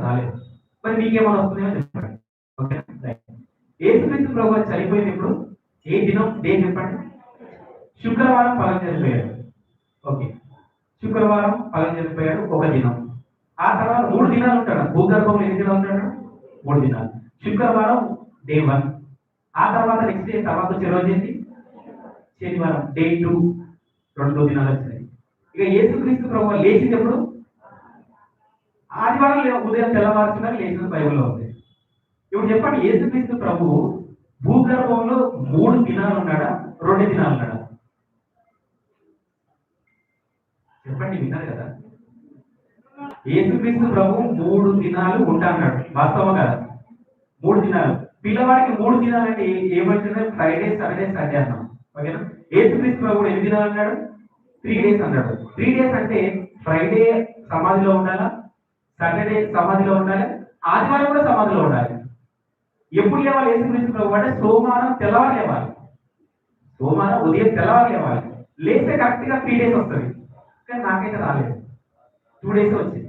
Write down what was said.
రాలేదు. మరి మీకేమైనా వస్తుందేమో చెప్పండి. ఓకేనా? యేసుక్రీస్తు ప్రభు చనిపోయింది ఇప్పుడు ఏ దినం డే చెప్పండి. శుక్రవారం పగలు చనిపోయాడు. ఓకే, శుక్రవారం పగలు చనిపోయాడు ఒక దినం. ఆ తర్వాత 3 దినాలు ఉంటాడు భూగర్భంలో. ఎన్ని దినాలు ఉంటాడు? 3 దినాలు. శుక్రవారం డే 1. ఆ తర్వాత నెక్స్ట్ డే తర్వాత వచ్చే రోజు ఏంటి? శనివారం డే 2. 2 దినాలు వచ్చినాయి. ఇక యేసుక్రీస్తు ప్రభు లేచింది ఎప్పుడు? ఆదివారం ఉదయం తెల్లవారుతున్నా లేచిన బైబిల్లో ఉంది. ఇప్పుడు చెప్పండి, యేసుక్రీస్తు ప్రభు భూగర్భంలో 3 దినాలు ఉన్నాడా 2 దినాలు ఉన్నాడా? చెప్పండి, విన్నారు కదా. యేసుక్రీస్తు ప్రభు 3 దినాలు ఉంటాడు. వాస్తవం కదా? 3 దినాలు. పిల్లవాడికి 3 దినాలు అంటే ఏమంటుంటే ఫ్రైడే సాటర్డే సండే అన్నాం. ఓకేనా? యేసుక్రీస్తు ప్రభు ఎన్ని దినాలు అన్నాడు? 3 డేస్ అన్నాడు. 3 డేస్ అంటే ఫ్రైడే సమాధిలో ఉండాలా, సాటర్డే సమాధిలో ఉండాలి, ఆదివారం కూడా సమాధిలో ఉండాలి. ఎప్పుడు లేవాలి యేసుక్రీస్తు ప్రభు అంటే? సోమవారం తెల్లవారు లేవాలి. సోమవారం ఉదయం తెల్లవారు లేవాలి. లేస్తే కరెక్ట్గా 3 డేస్ వస్తుంది. కానీ నాకైతే రాలేదు, 2 డేస్ వచ్చింది.